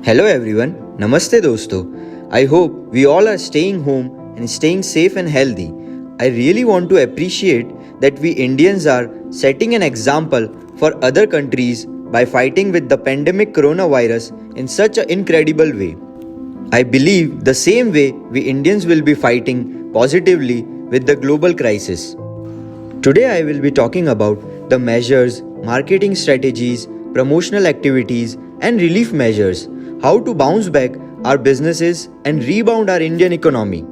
Hello everyone, Namaste dosto. I hope we all are staying home and staying safe and healthy. I really want to appreciate that we Indians are setting an example for other countries by fighting with the pandemic coronavirus in such an incredible way. I believe the same way we Indians will be fighting positively with the global crisis. Today I will be talking about the measures, marketing strategies, promotional activities, and relief measures, how to bounce back our businesses and rebound our Indian economy.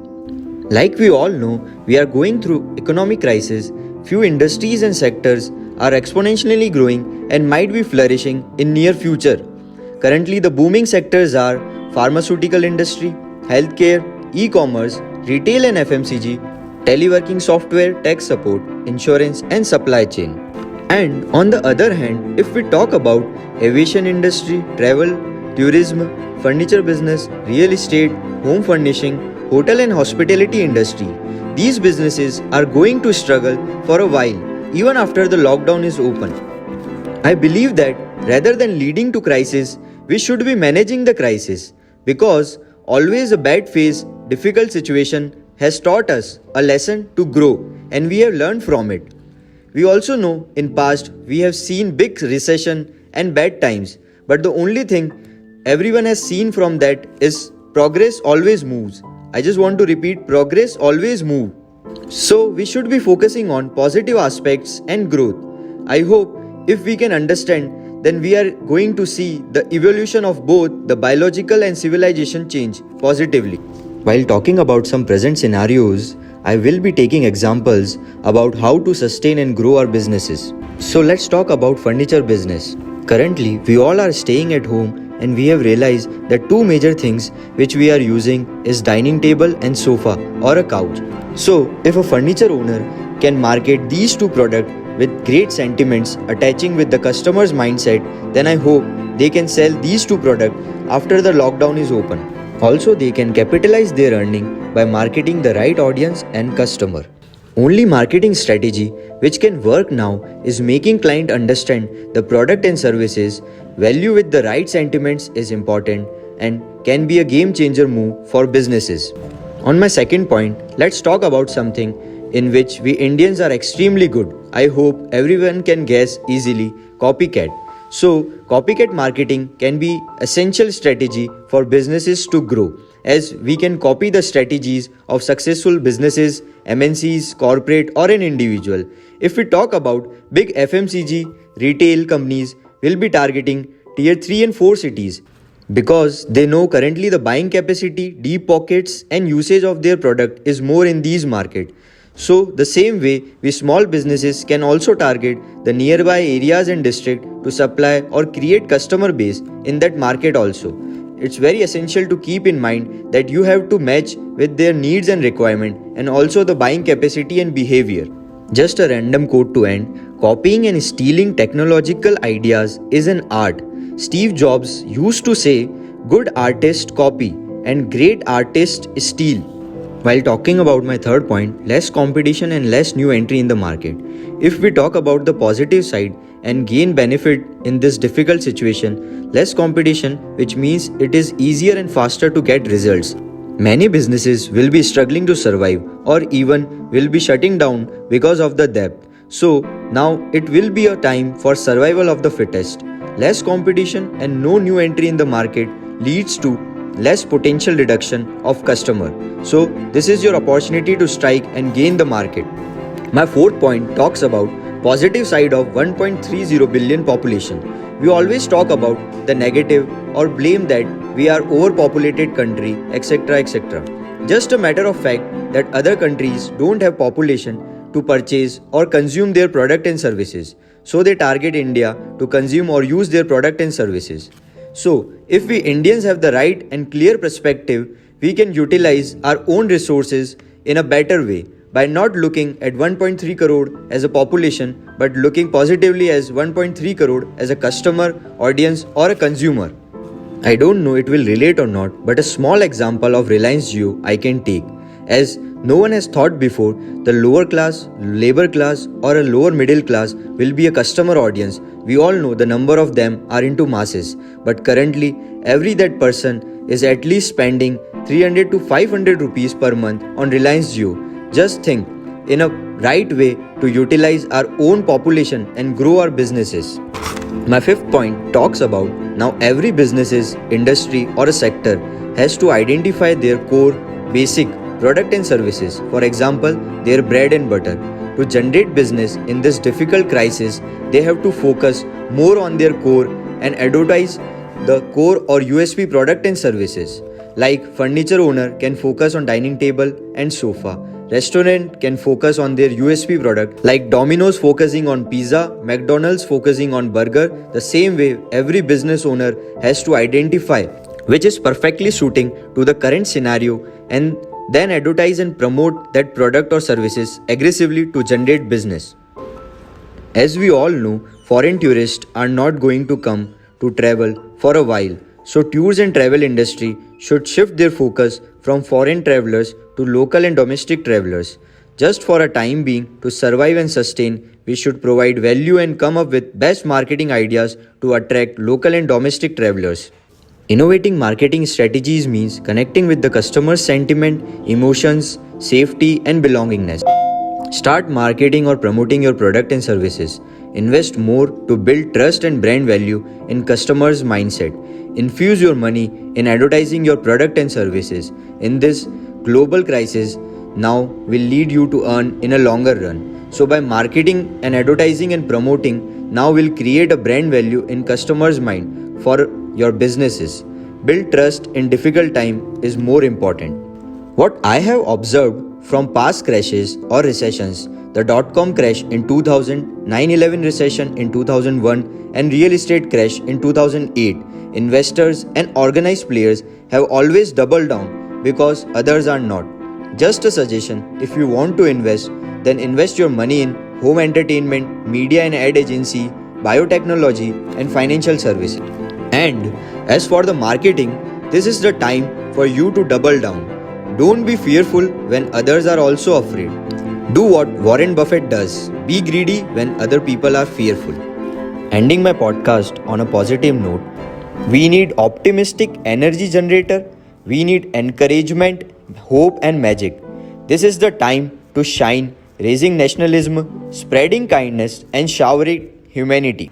Like we all know, we are going through economic crisis. Few industries and sectors are exponentially growing and might be flourishing in near future. Currently the booming sectors are pharmaceutical industry, healthcare, e-commerce, retail and FMCG, teleworking software, tech support, insurance and supply chain. And on the other hand, if we talk about aviation industry, travel, tourism, furniture business, real estate, home furnishing, hotel and hospitality industry, these businesses are going to struggle for a while even after the lockdown is open. I believe that rather than leading to crisis, we should be managing the crisis because always a bad phase, difficult situation has taught us a lesson to grow and we have learned from it. We also know in past we have seen big recession and bad times, but the only thing everyone has seen from that is progress always moves. I just want to repeat, progress always moves. So we should be focusing on positive aspects and growth. I hope if we can understand, then we are going to see the evolution of both the biological and civilization change positively. While talking about some present scenarios, I will be taking examples about how to sustain and grow our businesses. So let's talk about furniture business. Currently, we all are staying at home and we have realized that two major things which we are using is dining table and sofa or a couch. So if a furniture owner can market these two products with great sentiments attaching with the customer's mindset, then I hope they can sell these two products after the lockdown is open. Also, they can capitalize their earning by marketing the right audience and customer. Only marketing strategy which can work now is making client understand the product and services. Value with the right sentiments is important and can be a game changer move for businesses. On my second point, let's talk about something in which we Indians are extremely good. I hope everyone can guess easily: copycat. So, copycat marketing can be essential strategy for businesses to grow, as we can copy the strategies of successful businesses, MNCs, corporate or an individual. If we talk about big FMCG, retail companies will be targeting tier 3 and 4 cities because they know currently the buying capacity, deep pockets and usage of their product is more in these markets. So the same way we small businesses can also target the nearby areas and district to supply or create customer base in that market also. It's very essential to keep in mind that you have to match with their needs and requirement and also the buying capacity and behavior. Just a random quote to end: copying and stealing technological ideas is an art. Steve Jobs used to say, good artists copy and great artists steal. While talking about my third point, less competition and less new entry in the market. If we talk about the positive side and gain benefit in this difficult situation, less competition, which means it is easier and faster to get results. Many businesses will be struggling to survive or even will be shutting down because of the debt. So now it will be a time for survival of the fittest. Less competition and no new entry in the market leads to less potential reduction of customer. So this is your opportunity to strike and gain the market. My fourth point talks about positive side of 1.30 billion population. We always talk about the negative or blame that we are overpopulated country, etc., etc. Just a matter of fact that other countries don't have population to purchase or consume their product and services, so they target India to consume or use their product and services. So, if we Indians have the right and clear perspective, we can utilize our own resources in a better way by not looking at 1.3 crore as a population but looking positively as 1.3 crore as a customer, audience or a consumer. I don't know it will relate or not, but a small example of Reliance Jio I can take, as No one has thought before the lower class, labor class, or a lower middle class will be a customer audience. We all know the number of them are into masses, but currently every that person is at least spending 300 to 500 rupees per month on Reliance Jio. Just think, in a right way to utilize our own population and grow our businesses. My fifth point talks about now every businesses, industry or a sector has to identify their core basic product and services. For example, their bread and butter. To generate business in this difficult crisis, they have to focus more on their core and advertise the core or USP product and services. Like furniture owner can focus on dining table and sofa. Restaurant can focus on their USP product like Domino's focusing on pizza, McDonald's focusing on burger. The same way every business owner has to identify which is perfectly suiting to the current scenario and then advertise and promote that product or services aggressively to generate business. As we all know, foreign tourists are not going to come to travel for a while. So tours and travel industry should shift their focus from foreign travelers to local and domestic travelers. Just for a time being, to survive and sustain, we should provide value and come up with best marketing ideas to attract local and domestic travelers. Innovating marketing strategies means connecting with the customer's sentiment, emotions, safety, and belongingness. Start marketing or promoting your product and services. Invest more to build trust and brand value in customers' mindset. Infuse your money in advertising your product and services. In this global crisis, now will lead you to earn in a longer run. So by marketing and advertising and promoting, now will create a brand value in customers' mind for your businesses. Build trust in difficult time is more important. What I have observed from past crashes or recessions, the dot-com crash in 2000, 9/11 recession in 2001 and real estate crash in 2008, investors and organized players have always doubled down because others are not. Just a suggestion, if you want to invest, then invest your money in home entertainment, media and ad agency, biotechnology and financial services. And as for the marketing, this is the time for you to double down. Don't be fearful when others are also afraid. Do what Warren Buffett does. Be greedy when other people are fearful. Ending my podcast on a positive note, we need optimistic energy generator. We need encouragement, hope and magic. This is the time to shine, raising nationalism, spreading kindness and showering humanity.